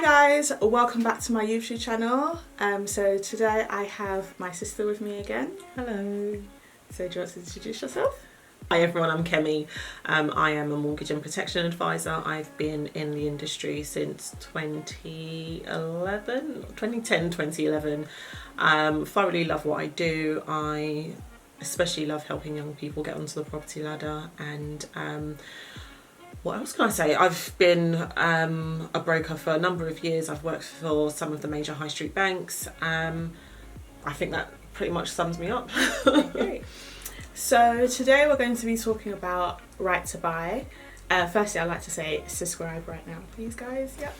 guys, welcome back to my YouTube channel. So today I have my sister with me again. Hello. So do you want to introduce yourself? Hi everyone, I'm Kemi. I am a mortgage and protection advisor. I've been in the industry since 2011. Thoroughly love what I do. I especially love helping young people get onto the property ladder, and what else can I say? I've been a broker for a number of years. I've worked for some of the major high street banks. I think that pretty much sums me up. Great. So today we're going to be talking about right to buy. Firstly, I'd like to say subscribe right now, please guys. Yep,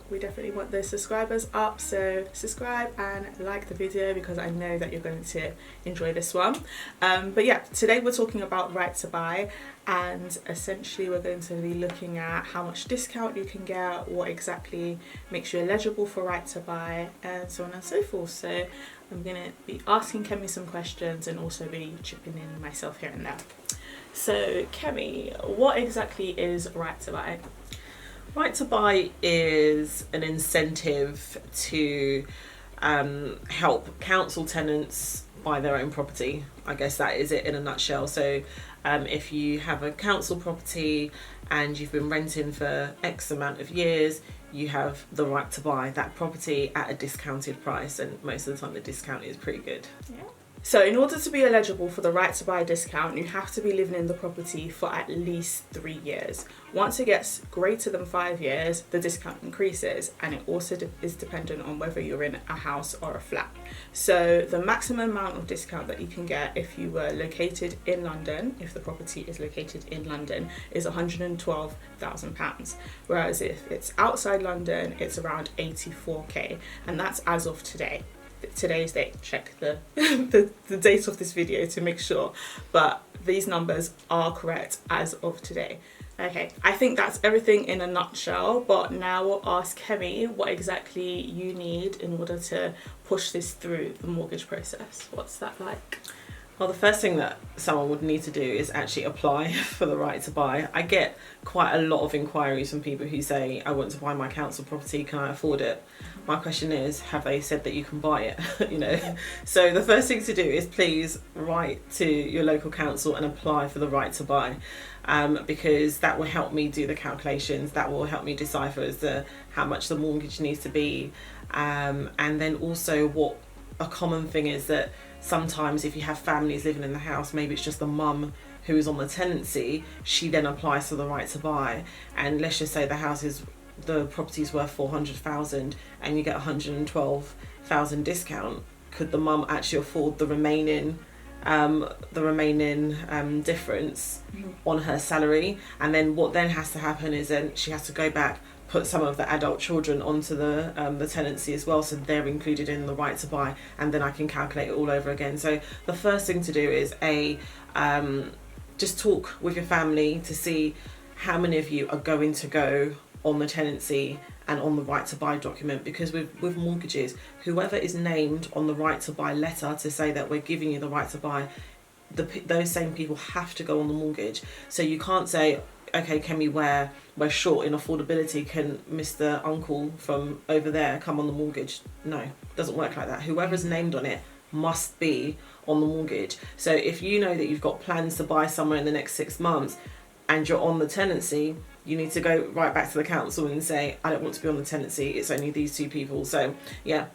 we definitely want those subscribers up, so subscribe and like the video because I know that you're going to enjoy this one. But yeah, today we're talking about right to buy, and essentially we're going to be looking at how much discount you can get, what exactly makes you eligible for right to buy, and so on and so forth. So I'm going to be asking Kemi some questions and also be chipping in myself here and there. So Kemi, what exactly is right to buy? Right to buy is an incentive to help council tenants buy their own property. I guess that is it in a nutshell. So if you have a council property and you've been renting for X amount of years, you have the right to buy that property at a discounted price, and most of the time the discount is pretty good. Yeah. So in order to be eligible for the right to buy discount, you have to be living in the property for at least 3 years. Once it gets greater than 5 years, the discount increases, and it also is dependent on whether you're in a house or a flat. So the maximum amount of discount that you can get if you were located in London, if the property is located in London, is £112,000. Whereas if it's outside London, it's around 84k, and that's as of today's date. Check the date of this video to make sure, but these numbers are correct as of today. Okay, I think that's everything in a nutshell, but now we'll ask Kemi what exactly you need in order to push this through the mortgage process. What's that like? Well, the first thing that someone would need to do is actually apply for the right to buy. I get quite a lot of inquiries from people who say, I want to buy my council property, can I afford it? My question is, have they said that you can buy it? Yeah. So the first thing to do is please write to your local council and apply for the right to buy, because that will help me do the calculations, that will help me decipher as to how much the mortgage needs to be, and then also what a common thing is that sometimes if you have families living in the house, maybe it's just the mum who is on the tenancy, she then applies for the right to buy, and let's just say the property's worth 400,000 and you get 112,000 discount. Could the mum actually afford the remaining difference on her salary? And then what then has to happen is then she has to go back, put some of the adult children onto the tenancy as well, so they're included in the right to buy, and then I can calculate it all over again. So the first thing to do is just talk with your family to see how many of you are going to go on the tenancy and on the right to buy document, because with mortgages, whoever is named on the right to buy letter to say that we're giving you the right to buy, those same people have to go on the mortgage. So you can't say, okay, Kemi, we're short in affordability, can Mr. Uncle from over there come on the mortgage? No, it doesn't work like that. Whoever's named on it must be on the mortgage. So if you know that you've got plans to buy somewhere in the next 6 months and you're on the tenancy, you need to go right back to the council and say, I don't want to be on the tenancy, it's only these 2 people. So yeah,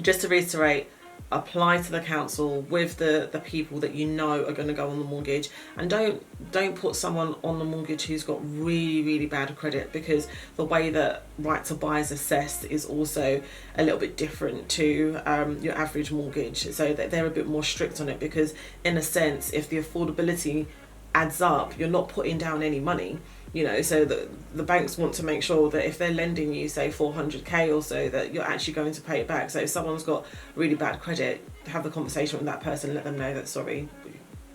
just to reiterate, apply to the council with the people that you know are going to go on the mortgage, and don't put someone on the mortgage who's got really bad credit, because the way that right to buy is assessed is also a little bit different to your average mortgage, so that they're a bit more strict on it, because in a sense, if the affordability adds up, you're not putting down any money. So the banks want to make sure that if they're lending you, say 400k or so, that you're actually going to pay it back. So if someone's got really bad credit, have the conversation with that person, let them know that, sorry,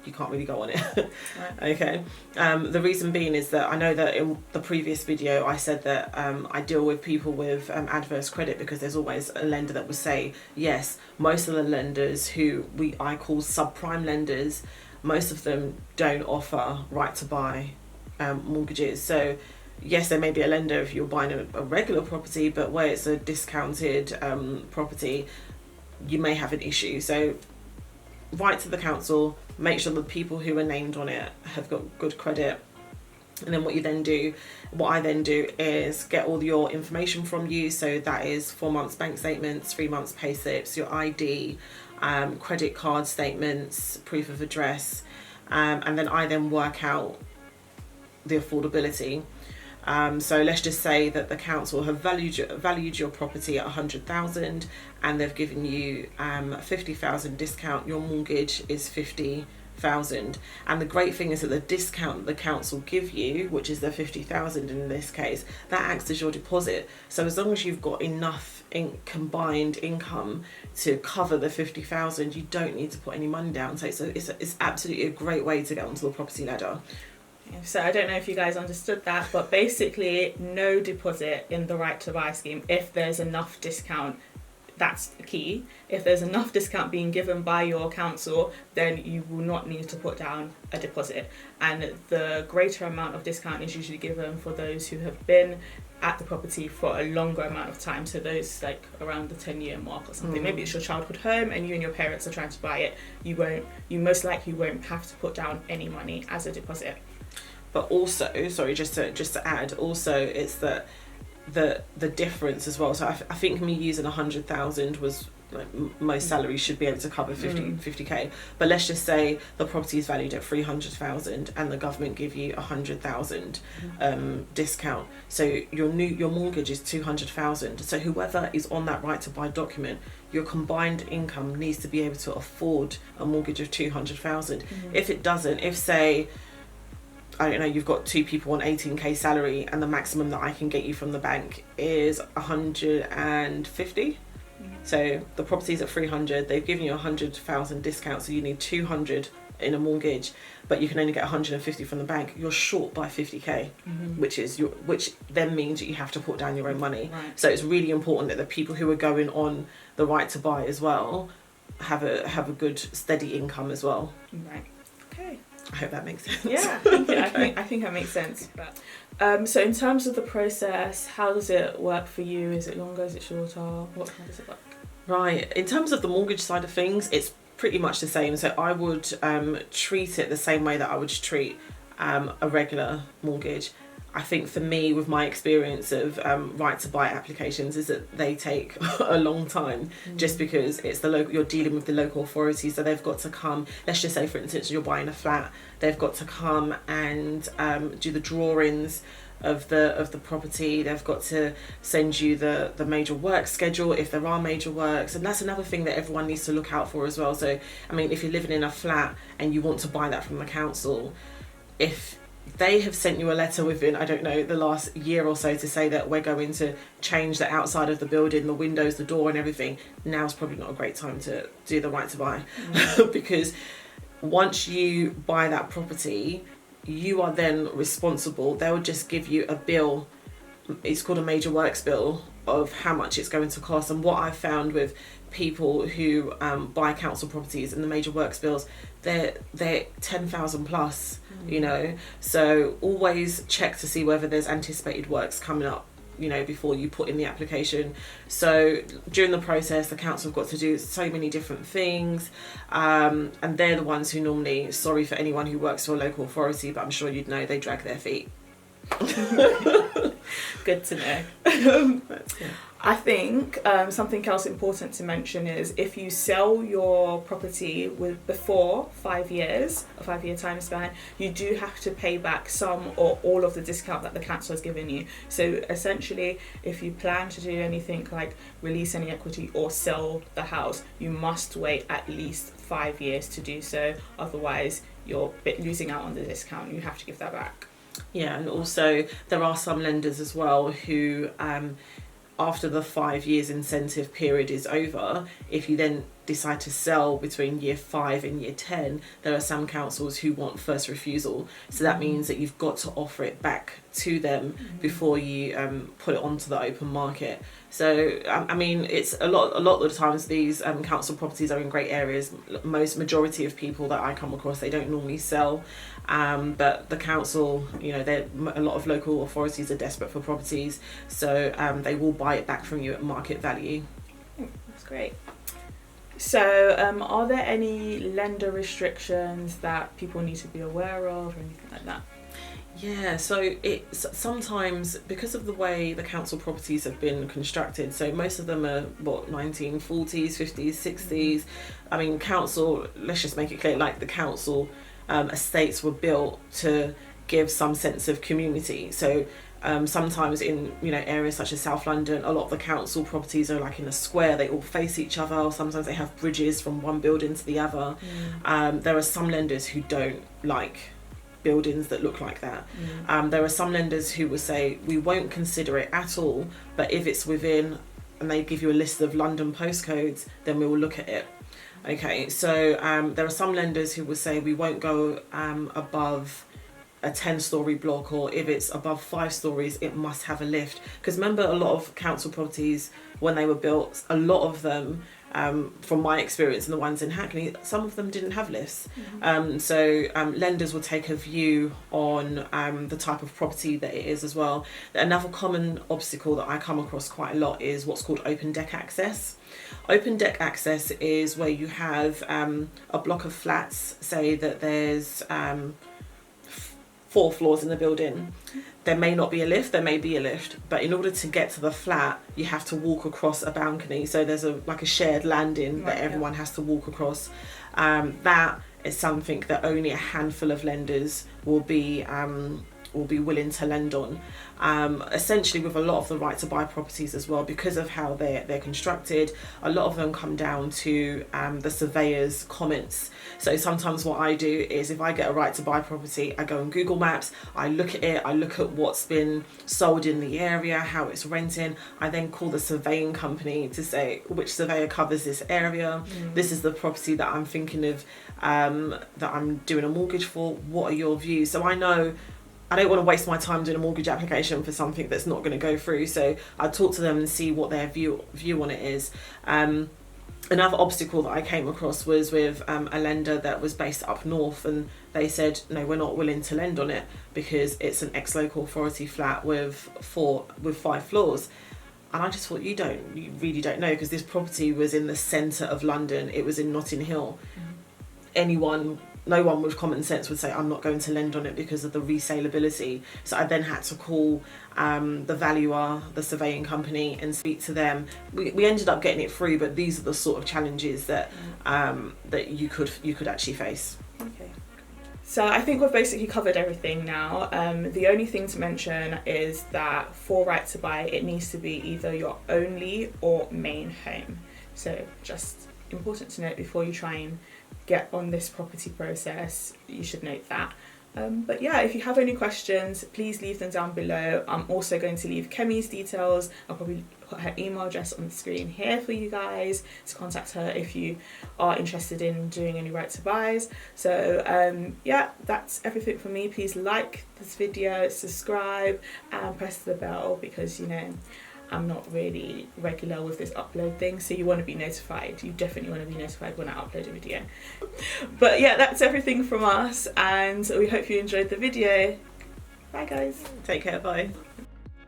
you can't really go on it. Right. Okay. The reason being is that I know that in the previous video I said that I deal with people with adverse credit, because there's always a lender that will say, yes, most of the lenders who I call subprime lenders, most of them don't offer right to buy mortgages. So yes, there may be a lender if you're buying a regular property, but where it's a discounted property, you may have an issue. So write to the council, make sure the people who are named on it have got good credit. And then what I then do is get all your information from you. So that is 4 months bank statements, 3 months pay slips, your ID, credit card statements, proof of address, and then I then work out the affordability. So let's just say that the council have valued your property at 100,000 and they've given you 50,000 discount. Your mortgage is 50,000, and the great thing is that the discount the council give you, which is the 50,000 in this case, that acts as your deposit. So as long as you've got enough combined income to cover the 50,000, you don't need to put any money down. So it's absolutely a great way to get onto the property ladder. So I don't know if you guys understood that, but basically no deposit in the right to buy scheme if there's enough discount. That's the key. If there's enough discount being given by your council, then you will not need to put down a deposit. And the greater amount of discount is usually given for those who have been at the property for a longer amount of time. So those like around the 10-year mark or something. Maybe it's your childhood home and you and your parents are trying to buy it. You most likely won't have to put down any money as a deposit. But also, sorry, just to add, also it's that the difference as well. So I think me using 100,000 was like most salaries should be able to cover 50k. But let's just say the property is valued at 300,000 and the government give you 100,000 discount. So your mortgage is 200,000. So whoever is on that right to buy document, your combined income needs to be able to afford a mortgage of 200,000. If it doesn't, if say, I don't know, you've got two people on 18k salary and the maximum that I can get you from the bank is 150. So the property's at 300, they've given you 100,000 discount, so you need 200 in a mortgage, but you can only get 150 from the bank. You're short by 50k, which then means that you have to put down your own money. Right. So it's really important that the people who are going on the right to buy as well have a good steady income as well. Right. Okay. I hope that makes sense. Yeah, I think that makes sense. But, so in terms of the process, how does it work for you? Is it longer? Is it shorter? How does it work? Right. In terms of the mortgage side of things, it's pretty much the same. So I would treat it the same way that I would treat a regular mortgage. I think for me, with my experience of right to buy applications, is that they take a long time, just because it's you're dealing with the local authorities, so they've got to come. Let's just say, for instance, you're buying a flat, they've got to come and do the drawings of the property. They've got to send you the major work schedule if there are major works, and that's another thing that everyone needs to look out for as well. So I mean, if you're living in a flat and you want to buy that from the council, if they have sent you a letter within, I don't know, the last year or so to say that we're going to change the outside of the building, the windows, the door and everything, now's probably not a great time to do the right to buy. Because once you buy that property, you are then responsible. They'll just give you a bill, it's called a major works bill, of how much it's going to cost. And what I've found with people who buy council properties and the major works bills, they're 10,000 plus, you know. So always check to see whether there's anticipated works coming up, you know, before you put in the application. So during the process, the council have got to do so many different things, and they're the ones who normally, sorry for anyone who works for a local authority, but I'm sure you'd know they drag their feet. Good to know. I think something else important to mention is if you sell your property before 5 years, a 5-year time span, you do have to pay back some or all of the discount that the council has given you. So essentially, if you plan to do anything like release any equity or sell the house, you must wait at least 5 years to do so. Otherwise, you're losing out on the discount. You have to give that back. Yeah, and also there are some lenders as well who after the 5 years incentive period is over, if you then decide to sell between year 5 and year 10, there are some councils who want first refusal. So that means that you've got to offer it back to them before you put it onto the open market. So I mean, it's a lot of the times these council properties are in great areas. Majority of people that I come across, they don't normally sell, but the council, you know, a lot of local authorities are desperate for properties, so they will buy it back from you at market value. That's great. So are there any lender restrictions that people need to be aware of or anything like that? Yeah, so it's sometimes, because of the way the council properties have been constructed, so most of them are 1940s, 50s, 60s. I mean, council, let's just make it clear, like the council estates were built to give some sense of community. So sometimes in, you know, areas such as South London, a lot of the council properties are like in a square, they all face each other, or sometimes they have bridges from one building to the other. There are some lenders who don't like buildings that look like that. There are some lenders who will say we won't consider it at all, but if it's within, and they give you a list of London postcodes, then we will look at it. Okay, so there are some lenders who will say we won't go above a 10-story block, or if it's above 5 stories it must have a lift, because remember, a lot of council properties when they were built, a lot of them, from my experience and the ones in Hackney, some of them didn't have lifts. So lenders will take a view on the type of property that it is as well. Another common obstacle that I come across quite a lot is what's called open deck access. Open deck access is where you have a block of flats, say that there's 4 floors in the building. There may not be a lift, there may be a lift, but in order to get to the flat, you have to walk across a balcony. So there's like a shared landing that everyone has to walk across. That is something that only a handful of lenders will be willing to lend on. Essentially, with a lot of the right to buy properties as well, because of how they're constructed, a lot of them come down to the surveyor's comments. So sometimes what I do is, if I get a right to buy property, I go on Google Maps, I look at it, I look at what's been sold in the area, how it's renting. I then call the surveying company to say which surveyor covers this area. This is the property that I'm thinking of, that I'm doing a mortgage for. What are your views? So I know I don't want to waste my time doing a mortgage application for something that's not going to go through. So I talk to them and see what their view on it is. Another obstacle that I came across was with a lender that was based up north, and they said, no, we're not willing to lend on it because it's an ex-local authority flat with 5 floors. And I just thought, you really don't know, because this property was in the centre of London. It was in Notting Hill. No one with common sense would say, I'm not going to lend on it because of the resaleability. So I then had to call the valuer, the surveying company, and speak to them. We ended up getting it through, but these are the sort of challenges that that you could actually face. Okay. So I think we've basically covered everything now. The only thing to mention is that for right to buy, it needs to be either your only or main home. So just important to note before you try and get on this property process, you should note that. But yeah, if you have any questions, please leave them down below. I'm also going to leave Kemi's details. I'll probably put her email address on the screen here for you guys to contact her if you are interested in doing any right to buys. So yeah, that's everything from me. Please like this video, subscribe, and press the bell, because you know I'm not really regular with this upload thing, so you want to be notified. You definitely want to be notified when I upload a video. But yeah, that's everything from us, and we hope you enjoyed the video. Bye guys. Take care, bye.